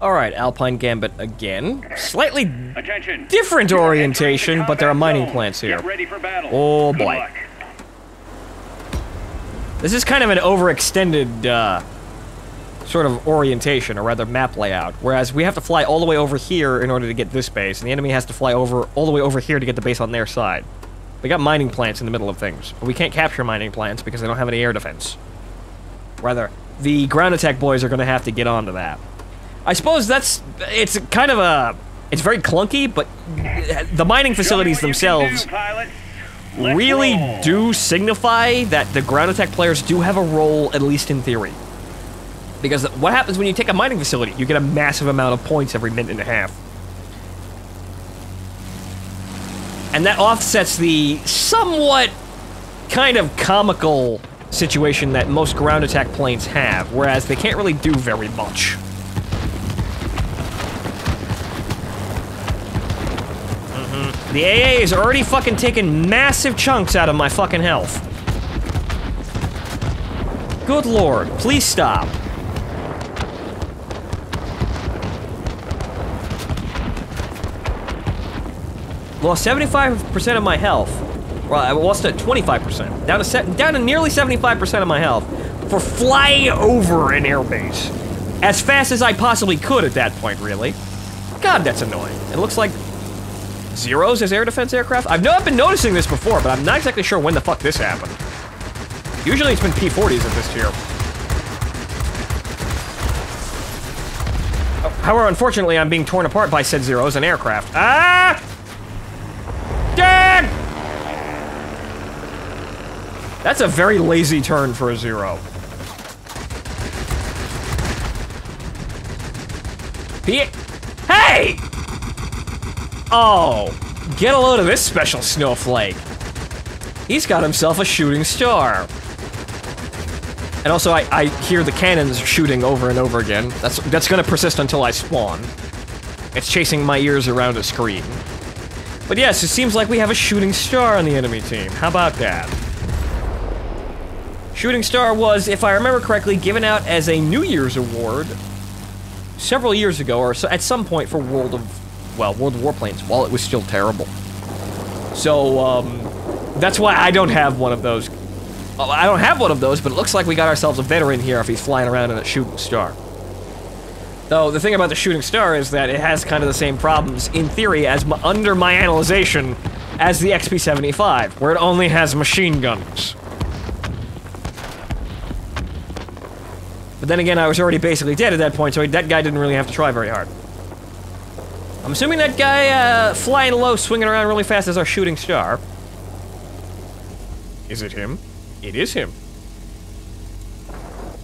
Alright, Alpine Gambit again. Slightly Attention. different orientation, but there are mining plants here. Get ready for battle. Oh Good boy. luck. This is kind of an overextended, sort of orientation, or rather map layout. Whereas we have to fly all the way over here in order to get this base, and the enemy has to fly all the way over here to get the base on their side. We got mining plants in the middle of things, but we can't capture mining plants because they don't have any air defense. Rather, the ground attack boys are going to have to get onto that. I suppose it's kind of it's very clunky, but the mining facilities themselves really do signify that the ground attack players do have a role, at least in theory. Because what happens when you take a mining facility? You get a massive amount of points every minute and a half. And that offsets the somewhat kind of comical situation that most ground attack planes have, whereas they can't really do very much. The AA is already fucking taking massive chunks out of my fucking health. Good lord, please stop. Lost 75% of my health. Well, I lost it 25%. Down to nearly 75% of my health for flying over an airbase. As fast as I possibly could at that point, really. God, that's annoying. It looks like Zeros as air defense aircraft? I've been noticing this before, but I'm not exactly sure when the fuck this happened. Usually it's been P-40s at this tier. However, unfortunately, I'm being torn apart by said Zeros and aircraft. Ah! Dad! That's a very lazy turn for a Zero. Hey! Oh, get a load of this special snowflake. He's got himself a shooting star. And also, I hear the cannons shooting over and over again. That's gonna persist until I spawn. It's chasing my ears around a screen. But yes, it seems like we have a shooting star on the enemy team. How about that? Shooting star was, if I remember correctly, given out as a New Year's award several years ago, or so, at some point for World of Warplanes, while it was still terrible. So, that's why I don't have one of those. I don't have one of those, but it looks like we got ourselves a veteran here if he's flying around in a shooting star. Though, the thing about the shooting star is that it has kind of the same problems, in theory, as under my analyzation, as the XP-75, where it only has machine guns. But then again, I was already basically dead at that point, so that guy didn't really have to try very hard. I'm assuming that guy, flying low, swinging around really fast is our shooting star. Is it him? It is him.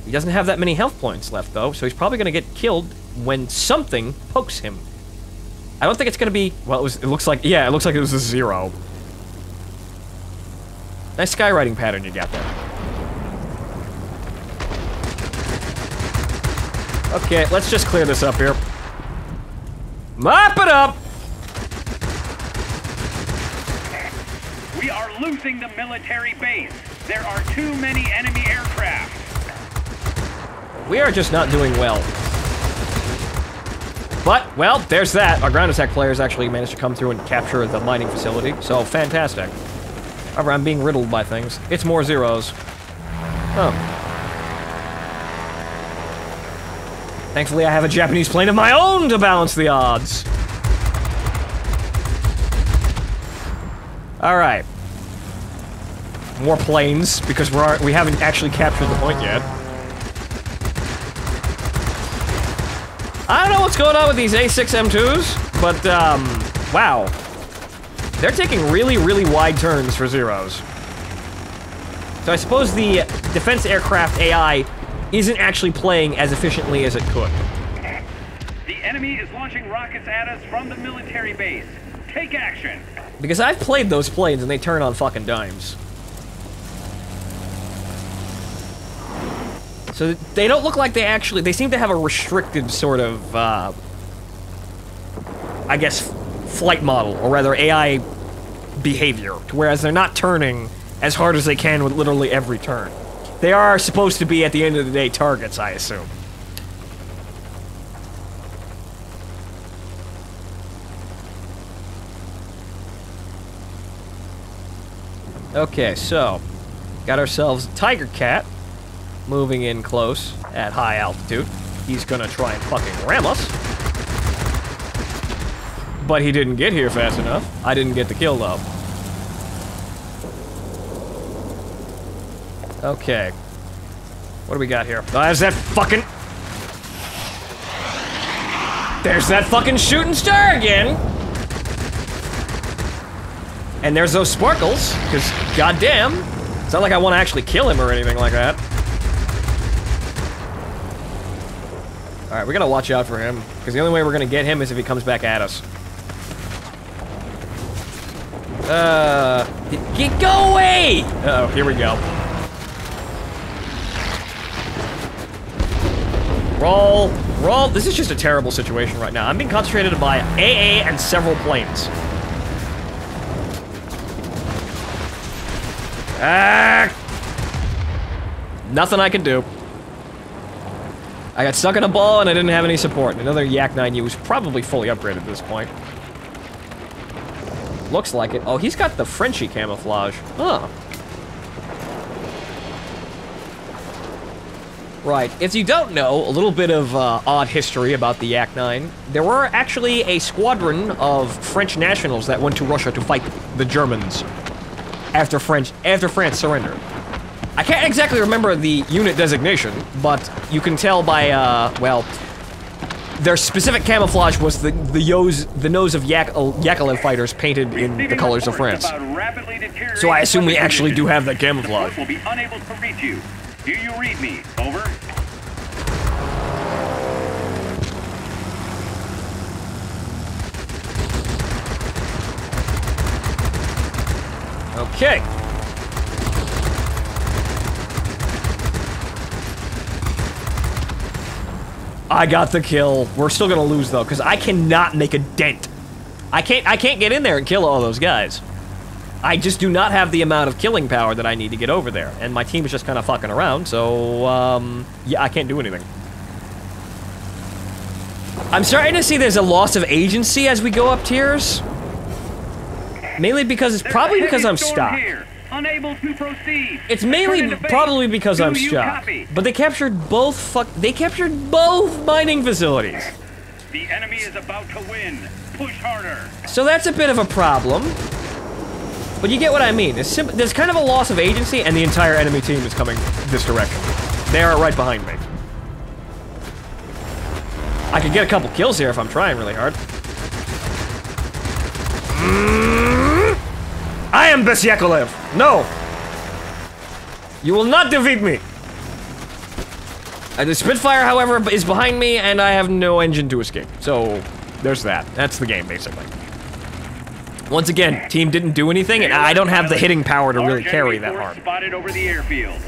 He doesn't have that many health points left, though, so he's probably gonna get killed when something pokes him. I don't think it's gonna be... Well, it looks like... Yeah, it looks like it was a Zero. Nice skywriting pattern you got there. Okay, let's just clear this up here. Mop it up! We are losing the military base. There are too many enemy aircraft. We are just not doing well. But, well, there's that. Our ground attack players actually managed to come through and capture the mining facility, so fantastic. However, I'm being riddled by things. It's more Zeros. Oh. Thankfully, I have a Japanese plane of my own to balance the odds. All right. More planes, because we haven't actually captured the point yet. I don't know what's going on with these A6 M2s, but, wow. They're taking really, really wide turns for Zeros. So I suppose the defense aircraft AI isn't actually playing as efficiently as it could. The enemy is launching rockets at us from the military base. Take action! Because I've played those planes and they turn on fucking dimes. So they don't look like they seem to have a restricted sort of, I guess, flight model, or rather AI behavior, whereas they're not turning as hard as they can with literally every turn. They are supposed to be, at the end of the day, targets, I assume. Okay, so got ourselves a Tiger Cat moving in close at high altitude. He's gonna try and fucking ram us. But he didn't get here fast enough. I didn't get the kill though. Okay. What do we got here? Oh, there's that fucking... There's that fucking shooting star again! And there's those sparkles, because goddamn, it's not like I want to actually kill him or anything like that. Alright, we gotta watch out for him, because the only way we're gonna get him is if he comes back at us. Go away! Uh-oh, here we go. Roll, roll. This is just a terrible situation right now. I'm being concentrated by AA and several planes. Nothing I can do. I got stuck in a ball and I didn't have any support. Another Yak 9U was probably fully upgraded at this point. Looks like it. Oh, he's got the Frenchy camouflage. Huh. Right. If you don't know, a little bit of odd history about the Yak 9. There were actually a squadron of French nationals that went to Russia to fight the Germans after France surrendered. I can't exactly remember the unit designation, but you can tell by, well, their specific camouflage was the nose of Yakolev fighters painted in the colors of France. So I assume we actually do have that camouflage. Will be unable to reach you. Do you read me? Over. Okay. I got the kill. We're still gonna lose though, because I cannot make a dent. I can't get in there and kill all those guys. I just do not have the amount of killing power that I need to get over there, and my team is just kind of fucking around, so, yeah, I can't do anything. I'm starting to see there's a loss of agency as we go up tiers. Mainly because it's probably because I'm stuck. Unable to proceed. It's mainly probably because I'm stuck. But they captured both mining facilities. The enemy is about to win. Push harder. So that's a bit of a problem. But you get what I mean. There's kind of a loss of agency, and the entire enemy team is coming this direction. They are right behind me. I could get a couple kills here if I'm trying really hard. I am Best Yakolev. No. You will not defeat me. The Spitfire, however, is behind me, and I have no engine to escape. So, there's that. That's the game, basically. Once again, team didn't do anything, and I don't have the hitting power to really carry that hard. Spotted over the airfield.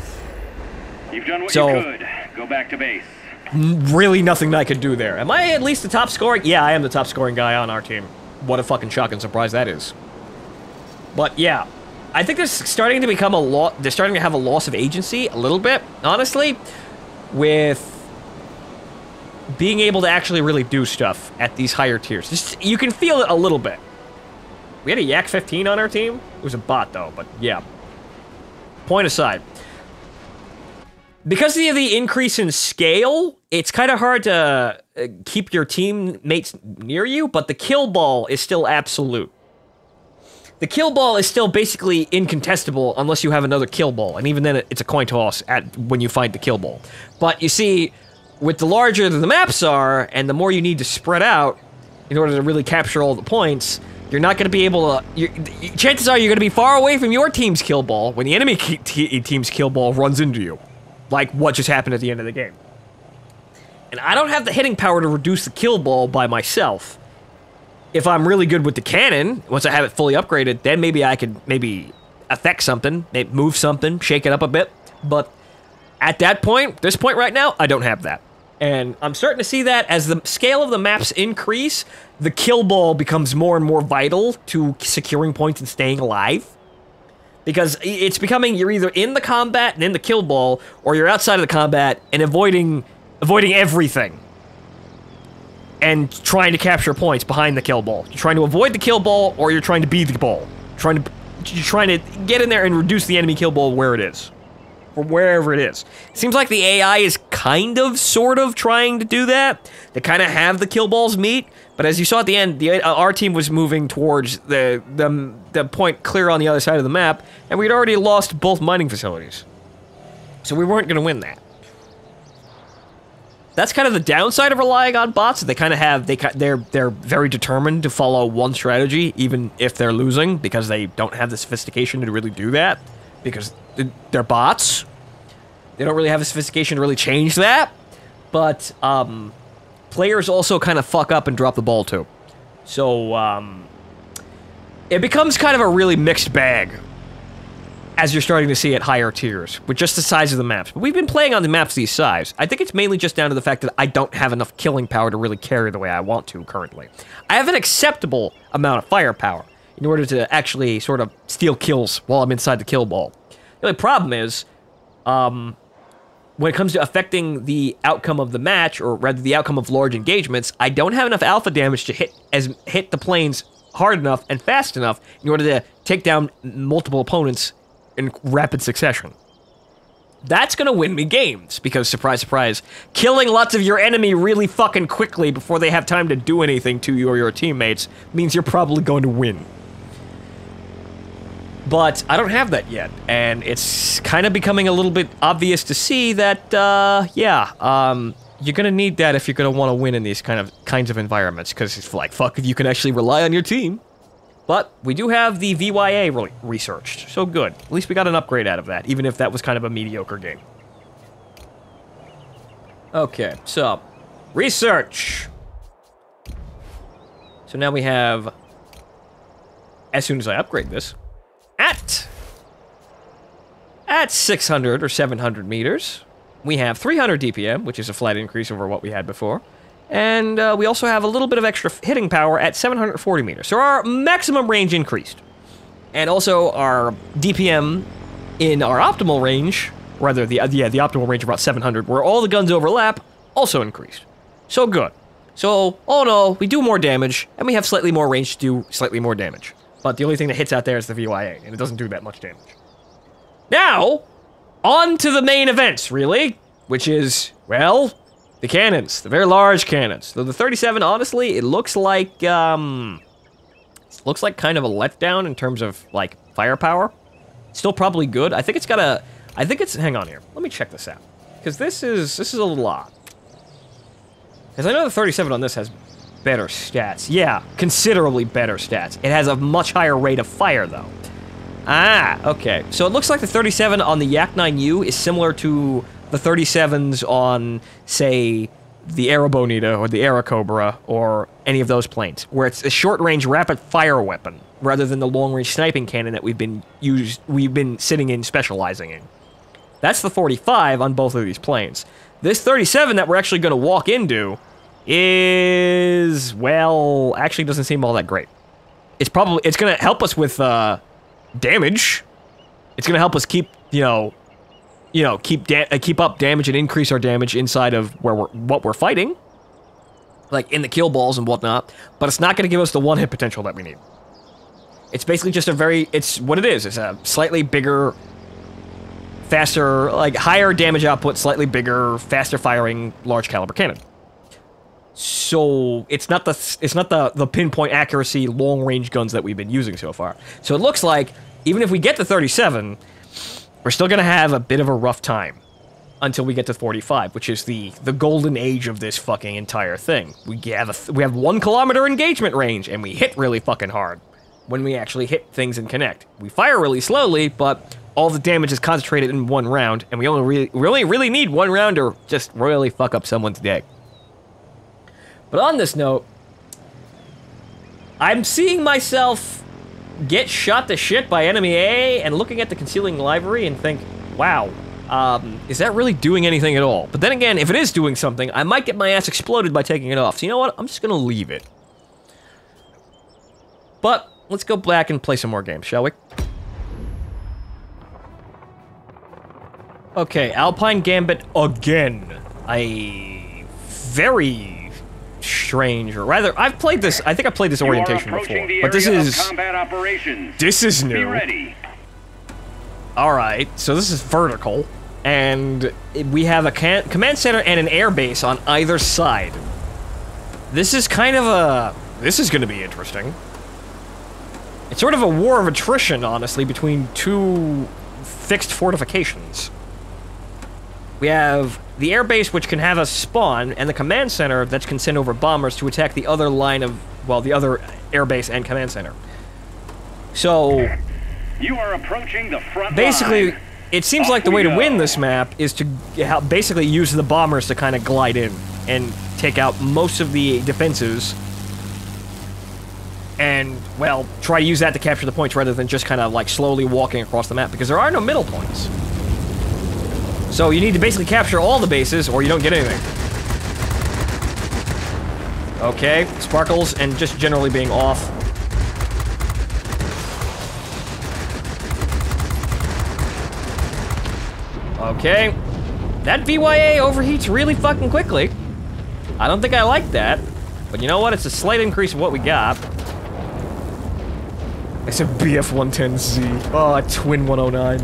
You've done what you could. Go back to base. Really nothing I could do there. Am I at least the top scoring? Yeah, I am the top scoring guy on our team. What a fucking shocking surprise that is. But yeah, I think there's starting to become a lot. They're starting to have a loss of agency a little bit, honestly, with being able to actually really do stuff at these higher tiers. Just, you can feel it a little bit. We had a Yak 15 on our team. It was a bot though, but yeah. Point aside. Because of the increase in scale, it's kind of hard to keep your teammates near you, but the kill ball is still absolute. The kill ball is still basically incontestable unless you have another kill ball, and even then it's a coin toss when you find the kill ball. But you see, with the larger the maps are, and the more you need to spread out in order to really capture all the points, you're not going to be able to... chances are you're going to be far away from your team's kill ball when the enemy team's kill ball runs into you. Like what just happened at the end of the game. And I don't have the hitting power to reduce the kill ball by myself. If I'm really good with the cannon, once I have it fully upgraded, then maybe I could affect something, maybe move something, shake it up a bit. But at that point, this point right now, I don't have that. And I'm starting to see that as the scale of the maps increase, the kill ball becomes more and more vital to securing points and staying alive. Because it's becoming, you're either in the combat and in the kill ball, or you're outside of the combat and avoiding everything. And trying to capture points behind the kill ball. You're trying to avoid the kill ball, or you're trying to be the ball. trying to get in there and reduce the enemy kill ball where it is. Or wherever it is. Seems like the AI is kind of, sort of trying to do that. They kind of have the kill balls meet, but as you saw at the end, our team was moving towards the point clear on the other side of the map, and we'd already lost both mining facilities. So we weren't going to win that. That's kind of the downside of relying on bots. They kind of have, they're very determined to follow one strategy, even if they're losing, because they don't have the sophistication to really do that, because they're bots. They don't really have the sophistication to really change that, but players also kind of fuck up and drop the ball too. So it becomes kind of a really mixed bag as you're starting to see at higher tiers, with just the size of the maps. But we've been playing on the maps these size. I think it's mainly just down to the fact that I don't have enough killing power to really carry the way I want to currently. I have an acceptable amount of firepower in order to actually sort of steal kills while I'm inside the kill ball. The only problem is, when it comes to affecting the outcome of the match, or rather the outcome of large engagements, I don't have enough alpha damage to hit the planes hard enough and fast enough in order to take down multiple opponents in rapid succession. That's gonna win me games, because, surprise, surprise, killing lots of your enemy really fucking quickly before they have time to do anything to you or your teammates means you're probably going to win. But I don't have that yet, and it's kind of becoming a little bit obvious to see that, you're gonna need that if you're gonna want to win in these kinds of environments, because it's like, fuck if you can actually rely on your team. But we do have the VYA researched, so good. At least we got an upgrade out of that, even if that was kind of a mediocre game. Okay, so, research! So now we have, as soon as I upgrade this, at 600 or 700 meters, we have 300 DPM, which is a flat increase over what we had before. And we also have a little bit of extra hitting power at 740 meters. So our maximum range increased. And also our DPM in our optimal range, rather the optimal range of about 700, where all the guns overlap, also increased. So good. So, all in all, we do more damage, and we have slightly more range to do slightly more damage. But the only thing that hits out there is the VYA, and it doesn't do that much damage. Now, on to the main events, really, which is, well, the cannons, the very large cannons. So the 37, honestly, it looks like kind of a letdown in terms of, like, firepower. Still probably good. I think it's got a, hang on here. Let me check this out. Because this is a little odd. Because I know the 37 on this has better stats. Yeah, considerably better stats. It has a much higher rate of fire, though. Ah, okay. So it looks like the 37 on the Yak-9U is similar to the 37s on, say, the Aerobonita or the Aerocobra or any of those planes, where it's a short-range rapid-fire weapon rather than the long-range sniping cannon that we've been sitting in specializing in. That's the 45 on both of these planes. This 37 that we're actually going to walk into is, well, actually doesn't seem all that great. It's going to help us with damage. It's going to help us keep, keep up damage and increase our damage inside of what we're fighting, like in the kill balls and whatnot. But it's not going to give us the one-hit potential that we need. It's basically just it's what it is. It's a slightly bigger, faster, like higher damage output, slightly bigger, faster firing, large caliber cannon. So it's not the pinpoint accuracy long range guns that we've been using so far. So it looks like even if we get to 37, we're still gonna have a bit of a rough time until we get to 45, which is the golden age of this fucking entire thing. We have 1 kilometer engagement range, and we hit really fucking hard when we actually hit things and connect. We fire really slowly, but all the damage is concentrated in one round, and we only really need one round to just royally fuck up someone's day. But on this note, I'm seeing myself get shot to shit by enemy A and looking at the concealing library and think, wow, is that really doing anything at all? But then again, if it is doing something, I might get my ass exploded by taking it off. So you know what? I'm just gonna leave it. But let's go back and play some more games, shall we? Okay, Alpine Gambit again. A very strange, or rather, I've played this. I think I played this orientation before, but this is new. Be ready. All right, so this is vertical, and we have a command center and an air base on either side. This is kind of a. This is going to be interesting. It's sort of a war of attrition, honestly, between two fixed fortifications. We have the airbase, which can have us spawn, and the command center that can send over bombers to attack the other line of, well, the other airbase and command center. So, you are approaching the front basically, line. It seems Off like the way we to go. win this map is to basically use the bombers to kind of glide in and take out most of the defenses. And, well, try to use that to capture the points rather than just kind of like slowly walking across the map, because there are no middle points. So you need to basically capture all the bases or you don't get anything. Okay, sparkles and just generally being off. Okay. That VYA overheats really fucking quickly. I don't think I like that. But you know what? It's a slight increase of what we got. It's a BF-110Z. Oh, a twin 109.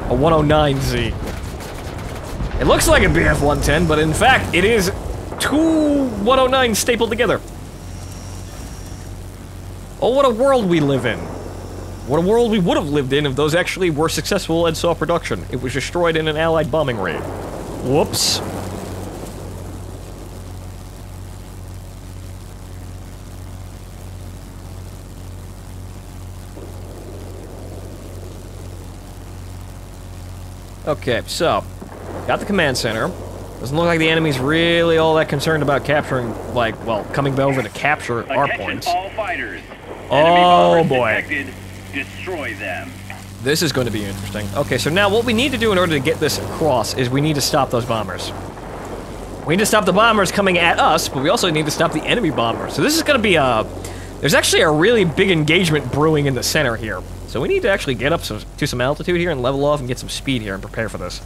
A 109Z. It looks like a BF-110, but in fact, it is two 109s stapled together. Oh, what a world we live in. What a world we would have lived in if those actually were successful and saw production. It was destroyed in an Allied bombing raid. Whoops. Okay, so, got the command center. Doesn't look like the enemy's really all that concerned about capturing, like, well, coming over to capture our points. All fighters. Oh boy. Detected. Destroy them. This is going to be interesting. Okay, so now what we need to do in order to get this across is we need to stop those bombers. We need to stop the bombers coming at us, but we also need to stop the enemy bombers. So this is going to be a... There's actually a really big engagement brewing in the center here. So we need to actually get up to some altitude here and level off and get some speed here and prepare for this.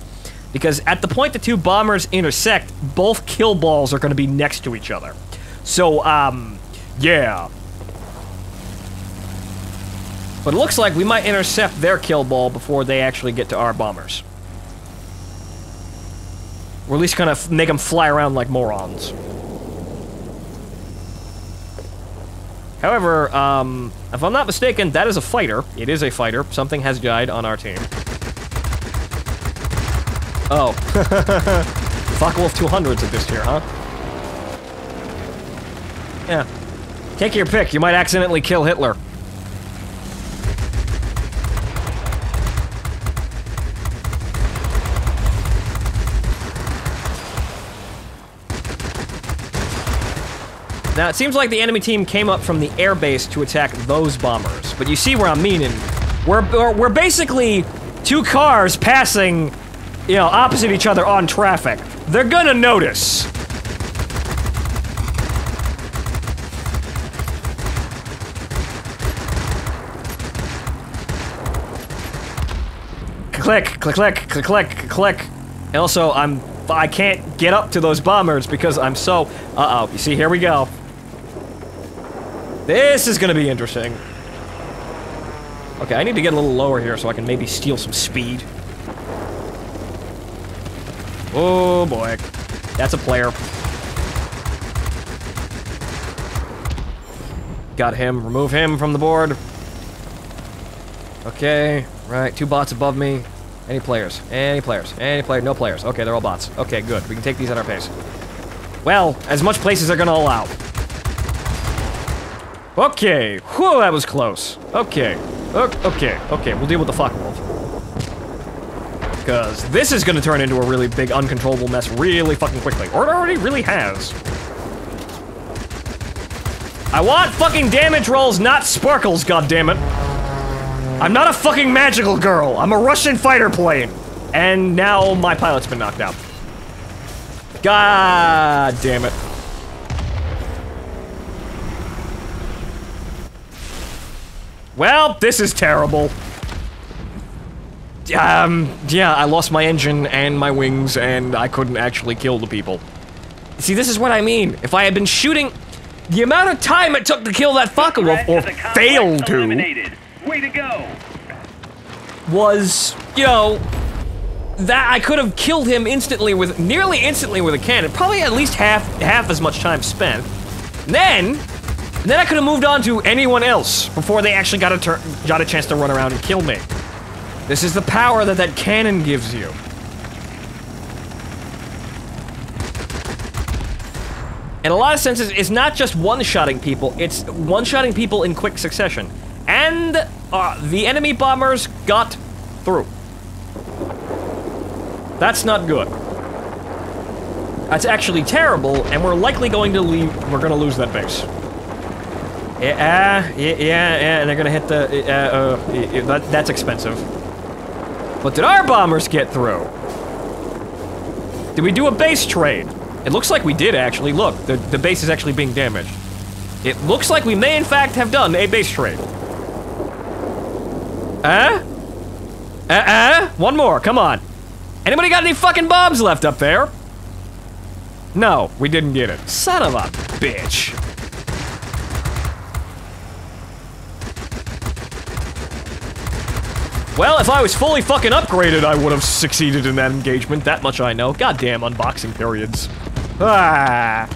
Because at the point the two bombers intersect, both kill balls are going to be next to each other. So, yeah. But it looks like we might intercept their kill ball before they actually get to our bombers. Or at least kind of make them fly around like morons. However, if I'm not mistaken, that is a fighter. It is a fighter. Something has died on our team. Oh. Focke-Wulf 200s at this tier, huh? Yeah. Take your pick. You might accidentally kill Hitler. Now, it seems like the enemy team came up from the airbase to attack those bombers. But you see where I'm meaning. We're basically two cars passing, you know, opposite each other on traffic. They're gonna notice. Click, click, click, click, click, click. And also, I can't get up to those bombers because I'm so... Uh-oh, you see, here we go. This is gonna be interesting. Okay, I need to get a little lower here so I can maybe steal some speed. Oh boy. That's a player. Got him. Remove him from the board. Okay, right, two bots above me. Any players? Any players? Any player? No players. Okay, they're all bots. Okay, good. We can take these at our pace. Well, as much place as they're gonna allow. Okay. Whew, that was close. Okay. Okay. We'll deal with the Focke-Wulf. Because this is gonna turn into a really big, uncontrollable mess really fucking quickly. Or it already really has. I want fucking damage rolls, not sparkles, goddammit. I'm not a fucking magical girl. I'm a Russian fighter plane. And now my pilot's been knocked out. God damn it. Well, this is terrible. Yeah, I lost my engine and my wings, and I couldn't actually kill the people. See, this is what I mean. If I had been shooting... The amount of time it took to kill that fucking wolf, or failed to... Way to go! Was, you know... That I could have killed him instantly with... Nearly instantly with a cannon. Probably at least half as much time spent. Then I could have moved on to anyone else before they actually got a chance to run around and kill me. This is the power that cannon gives you. In a lot of senses, it's not just one-shotting people, it's one-shotting people in quick succession. And the enemy bombers got through. That's not good. That's actually terrible, and we're likely going to lose that base. Yeah, and they're gonna hit the, that's expensive. But did our bombers get through? Did we do a base trade? It looks like we did, actually. Look, the base is actually being damaged. It looks like we may, in fact, have done a base trade. One more, come on. Anybody got any fucking bombs left up there? No, we didn't get it. Son of a bitch. Well, if I was fully fucking upgraded, I would have succeeded in that engagement. That much I know. Goddamn unboxing periods. Ah.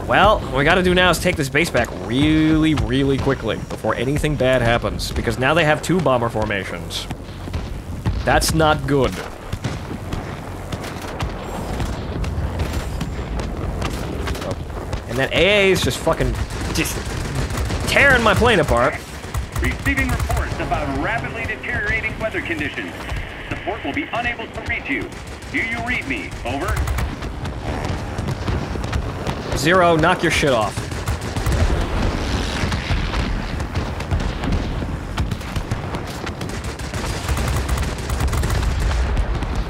Well, what we gotta do now is take this base back really, really quickly before anything bad happens, because now they have 2 bomber formations. That's not good. And that AA is just fucking tearing my plane apart. Receiving reports about rapidly deteriorating weather conditions. Support will be unable to reach you. Do you read me? Over. 0, knock your shit off.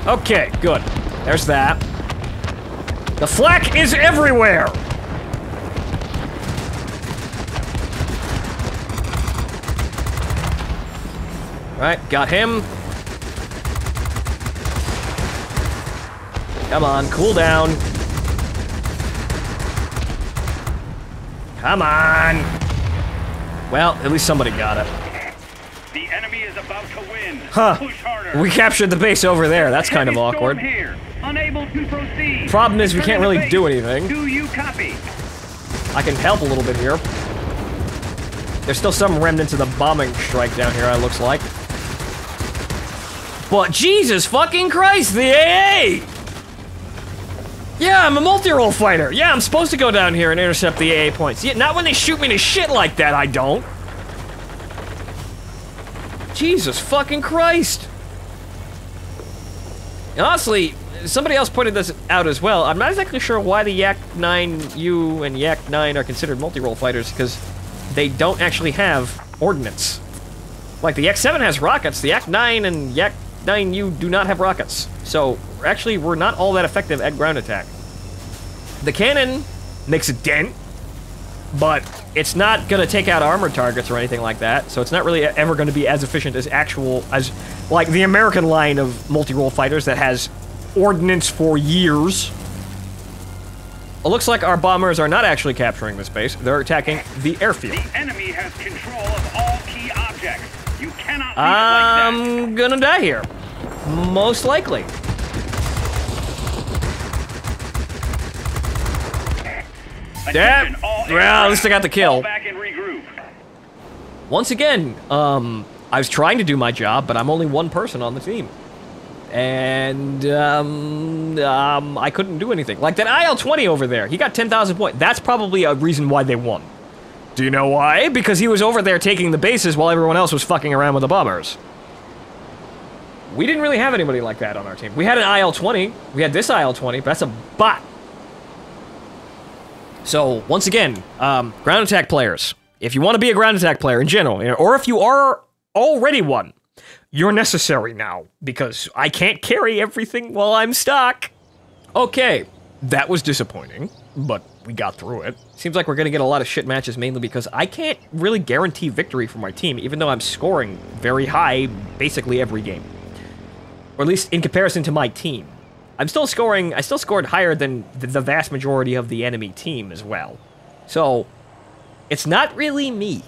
Okay, good. There's that. The flak is everywhere! Right, got him. Come on, cool down. Come on! Well, at least somebody got it. The enemy is about to win. Huh. Push harder. We captured the base over there. That's kind of awkward. Here. Unable to proceed. Problem is, we can't really do anything. Do you copy? I can help a little bit here. There's still some remnants of the bombing strike down here, it looks like. But Jesus fucking Christ, the AA! Yeah, I'm a multi-role fighter. Yeah, I'm supposed to go down here and intercept the AA points. Yeah, not when they shoot me to shit like that, I don't. Jesus fucking Christ. And honestly, somebody else pointed this out as well. I'm not exactly sure why the Yak-9U and Yak-9 are considered multi-role fighters, because they don't actually have ordnance. Like, the Yak-7 has rockets, the Yak-9 and Yak-9U do not have rockets. So, actually, we're not all that effective at ground attack. The cannon makes a dent, but it's not gonna take out armored targets or anything like that, so it's not really ever gonna be as efficient as like, the American line of multi-role fighters that has ordnance for years. It looks like our bombers are not actually capturing this base, they're attacking the airfield. The enemy has control of all key objects. You cannot leave it like that. I'm gonna die here. Most likely. Yeah, well, at least I got the kill. Back and regroup. Once again, I was trying to do my job, but I'm only one person on the team. And, I couldn't do anything. Like that IL-20 over there, he got 10,000 points. That's probably a reason why they won. Do you know why? Because he was over there taking the bases while everyone else was fucking around with the bombers. We didn't really have anybody like that on our team. We had an IL-20, we had this IL-20, but that's a bot. So, once again, ground attack players, if you want to be a ground attack player in general, or if you are already one, you're necessary now, because I can't carry everything while I'm stuck. Okay, that was disappointing, but we got through it. Seems like we're gonna get a lot of shit matches, mainly because I can't really guarantee victory for my team, even though I'm scoring very high basically every game. Or at least in comparison to my team. I still scored higher than the vast majority of the enemy team as well. So, it's not really me.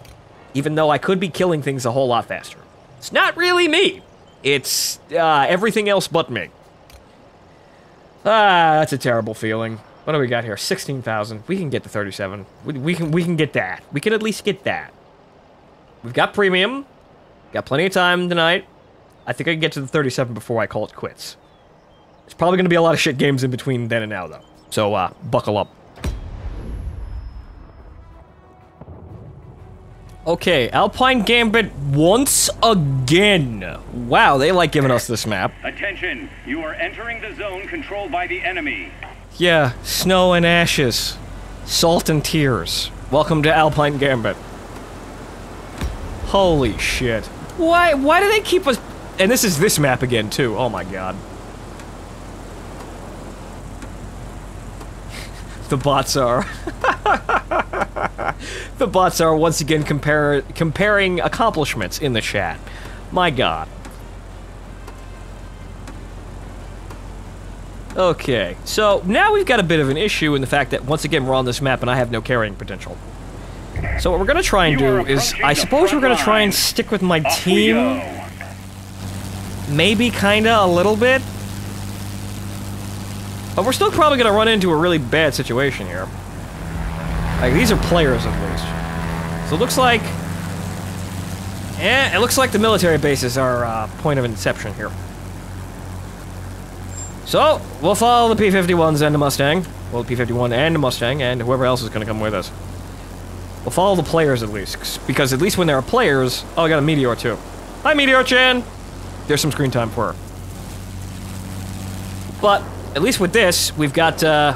Even though I could be killing things a whole lot faster. It's not really me. It's everything else but me. That's a terrible feeling. What do we got here? 16,000. We can get to 37. We can get that. We can at least get that. We've got premium. Got plenty of time tonight. I think I can get to the 37 before I call it quits. There's probably going to be a lot of shit games in between then and now, though. So, buckle up. Okay, Alpine Gambit once again. Wow, they like giving us this map. Attention, you are entering the zone controlled by the enemy. Yeah, snow and ashes. Salt and tears. Welcome to Alpine Gambit. Holy shit. Why do they keep us... And this is this map again, too. Oh my god. The bots are... The bots are once again comparing accomplishments in the chat. My god. Okay, so now we've got a bit of an issue in the fact that once again we're on this map and I have no carrying potential. So what we're gonna try and do is, I suppose we're gonna try and stick with my team. Maybe kinda a little bit. But we're still probably gonna run into a really bad situation here. Like, these are players, at least. So it looks like... it looks like the military bases are point of inception here. So, we'll follow the P-51s and the Mustang. Well, the P-51 and the Mustang, and whoever else is gonna come with us. We'll follow the players, at least. Because at least when there are players... Oh, I got a Meteor, too. Hi, Meteor-chan! There's some screen time for her. But, at least with this, we've got, got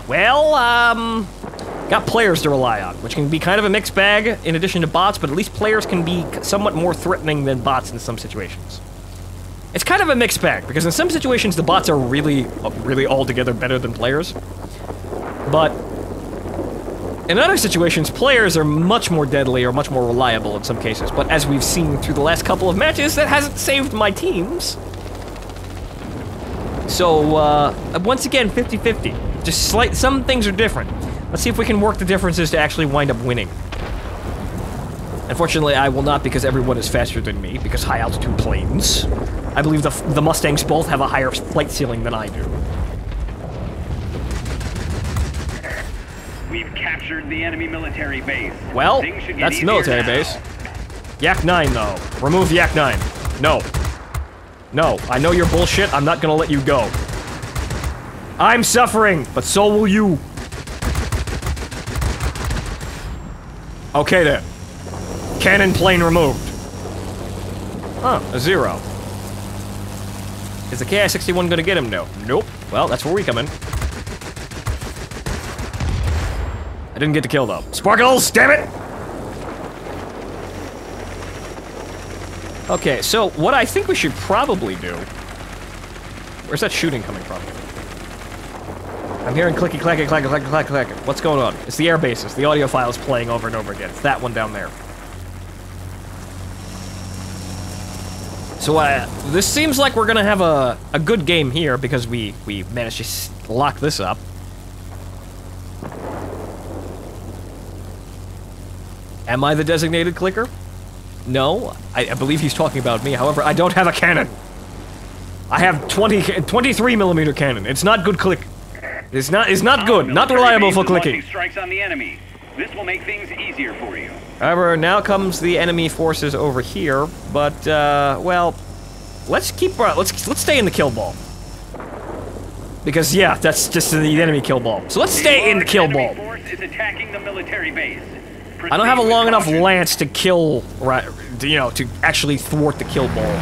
players to rely on, which can be kind of a mixed bag in addition to bots, but at least players can be somewhat more threatening than bots in some situations. It's kind of a mixed bag, because in some situations the bots are really altogether better than players. But in other situations, players are much more deadly or much more reliable in some cases. But as we've seen through the last couple of matches, that hasn't saved my teams. So, once again, 50-50. Just some things are different. Let's see if we can work the differences to actually wind up winning. Unfortunately, I will not because everyone is faster than me, because high-altitude planes. I believe the Mustangs both have a higher flight ceiling than I do. We've captured the enemy military base. Well, that's the military base. Yak 9, though. Remove Yak 9. No. No, I know you're bullshit. I'm not gonna let you go. I'm suffering, but so will you. Okay then. Cannon plane removed. Huh, a 0. Is the Ki-61 gonna get him? No. Nope. Well, that's where we come in. I didn't get the kill though. Sparkles, damn it! Okay, so what I think we should probably do... Where's that shooting coming from? I'm hearing clicky clacky clacky clacky clacky clacky. What's going on? It's the air bases. The audio file is playing over and over again. It's that one down there. So this seems like we're gonna have a good game here because we managed to lock this up. Am I the designated clicker? No, I believe he's talking about me. However, I don't have a cannon. I have 23mm cannon. It's not good click. It's not good. Not reliable for clicking. Strikes on the enemy. This will make things easier for you. However, now comes the enemy forces over here. But well, let's stay in the kill ball. Because yeah, that's just the enemy kill ball. So let's stay in the kill ball. Force is attacking the military base. I don't have a long enough lance to kill, right? You know, to actually thwart the kill ball.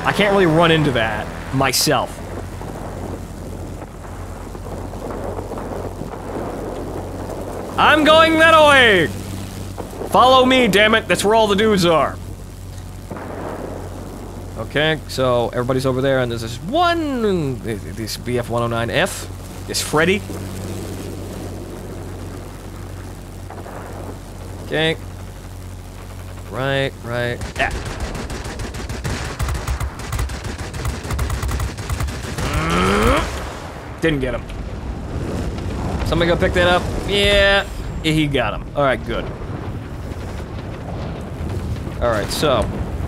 I can't really run into that myself. I'm going that way! Follow me, damn it! That's where all the dudes are. Okay, so everybody's over there, and there's this one... This BF-109F. This Freddy. Okay. Right. Yeah. Didn't get him. Somebody go pick that up? Yeah, he got him. All right, good. All right, so,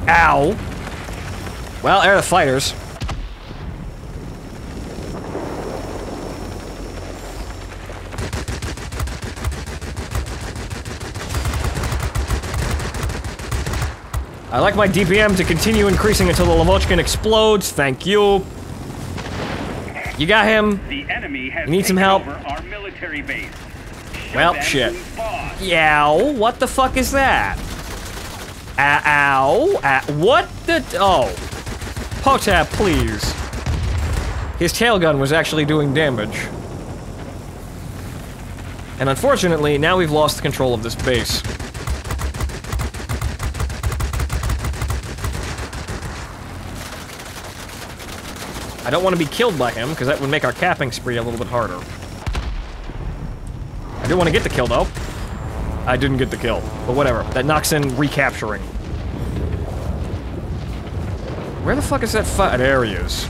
ow. Well, they're the fighters. I like my DPM to continue increasing until the Lavochkin explodes. Thank you. You got him. The enemy has You need some help. over our military base. Well, Show shit. them who's boss. Yow, what the fuck is that? Ow, what the, oh. Potap, please. His tail gun was actually doing damage. And unfortunately, now we've lost control of this base. I don't want to be killed by him, because that would make our capping spree a little bit harder. I do want to get the kill, though. I didn't get the kill, but whatever. That knocks in recapturing. Where the fuck is that fight? There he is.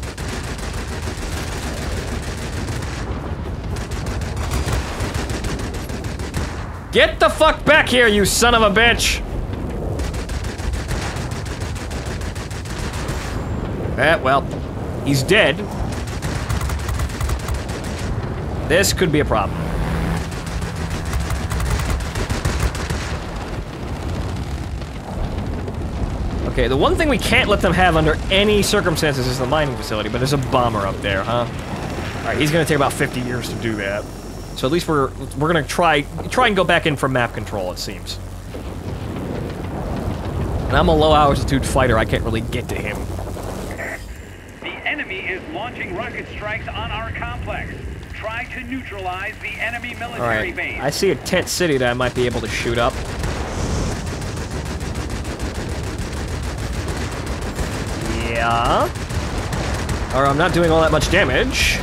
Get the fuck back here, you son of a bitch! Well, he's dead. This could be a problem. Okay, the one thing we can't let them have under any circumstances is the mining facility, but there's a bomber up there, huh? Alright, he's gonna take about 50 years to do that. So at least we're gonna try and go back in for map control, it seems. And I'm a low-altitude fighter, I can't really get to him. The enemy is launching rocket strikes on our complex. Try to neutralize the enemy military base. I see a tent city that I might be able to shoot up. Yeah. Or I'm not doing all that much damage.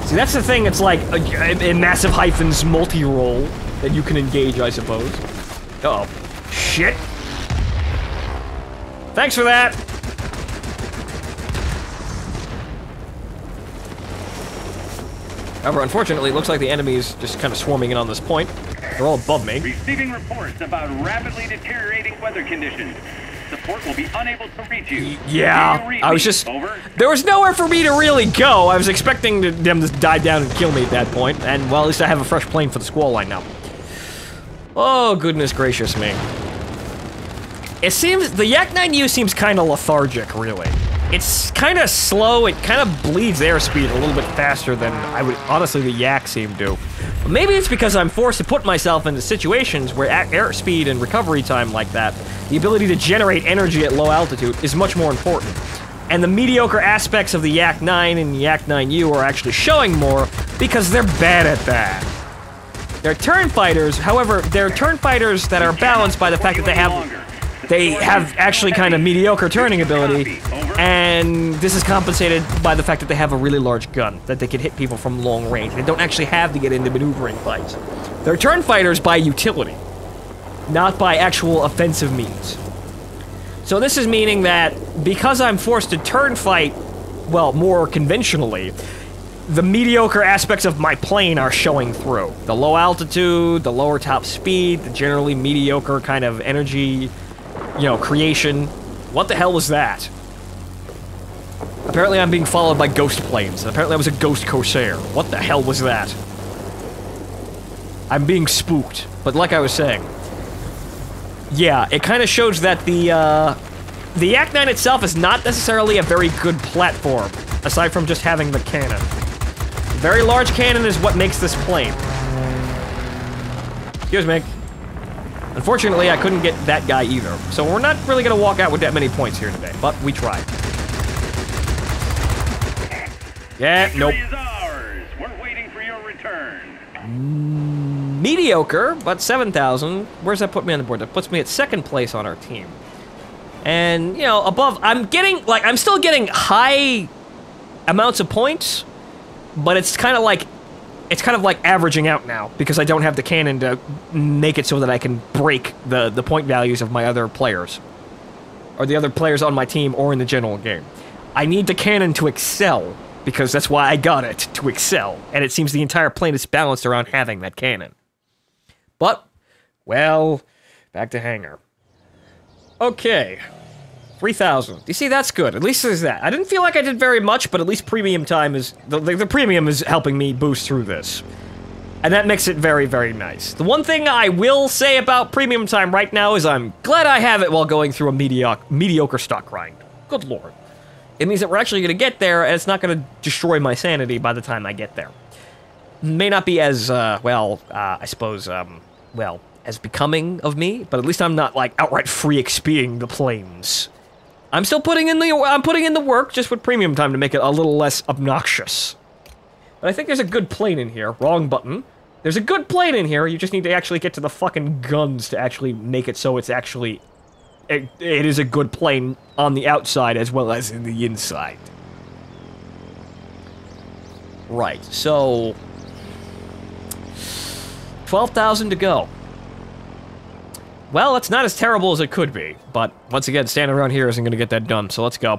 See, that's the thing, it's like a massive hyphens multi-role that you can engage, I suppose. Uh-oh. Shit. Thanks for that. However, unfortunately, it looks like the enemy is just kind of swarming in on this point. They're all above me. Receiving reports about rapidly deteriorating weather conditions. Support will be unable to reach you. Yeah, I was just... Over. There was nowhere for me to really go. I was expecting them to die down and kill me at that point. And, well, at least I have a fresh plane for the squall line now. Oh, goodness gracious me. It seems... The Yak-9U seems kind of lethargic, really. It's kind of slow. It kind of bleeds airspeed a little bit faster than I would... Honestly, the Yak seem to. But maybe it's because I'm forced to put myself into situations where airspeed and recovery time like that, the ability to generate energy at low altitude, is much more important. And the mediocre aspects of the Yak-9 and the Yak-9U are actually showing more because they're bad at that. They're turn fighters, however, they're turn fighters that are balanced by the fact that they have actually kind of mediocre turning ability, and this is compensated by the fact that they have a really large gun, that they can hit people from long range. They don't actually have to get into maneuvering fights. They're turn fighters by utility, not by actual offensive means. So this is meaning that because I'm forced to turn fight, well, more conventionally, the mediocre aspects of my plane are showing through. The low altitude, the lower top speed, the generally mediocre kind of energy, you know, creation. What the hell was that? Apparently I'm being followed by ghost planes. Apparently I was a ghost corsair. What the hell was that? I'm being spooked. But like I was saying, yeah, it kind of shows that the Yak-9 itself is not necessarily a very good platform, aside from just having the cannon. The very large cannon is what makes this plane. Excuse me. Unfortunately, I couldn't get that guy either, so we're not really going to walk out with that many points here today, but we tried. Yeah, nope. Victory is ours. We're waiting for your return. Mediocre, but 7,000. Where's that put me on the board? That puts me at second place on our team. And, you know, above, I'm still getting high amounts of points, but it's kind of like averaging out now, because I don't have the cannon to make it so that I can break the point values of my other players. Or the other players on my team or in the general game. I need the cannon to excel, because that's why I got it, to excel. And it seems the entire plane is balanced around having that cannon. But, well, back to hangar. Okay. 3,000. You see, that's good. At least there's that. I didn't feel like I did very much, but at least premium time is... The premium is helping me boost through this. And that makes it very, very nice. The one thing I will say about premium time right now is I'm glad I have it while going through a mediocre stock grind. Good lord. It means that we're actually going to get there, and it's not going to destroy my sanity by the time I get there. May not be as, I suppose, well, as becoming of me, but at least I'm not, like, outright free XPing the planes. I'm still putting in the work, just with premium time to make it a little less obnoxious. But I think there's a good plane in here. Wrong button. There's a good plane in here, you just need to actually get to the fucking guns to actually make it so it's actually... It is a good plane on the outside as well as in the inside. Right, so... 12,000 to go. Well, it's not as terrible as it could be, but once again, standing around here isn't going to get that done, so let's go.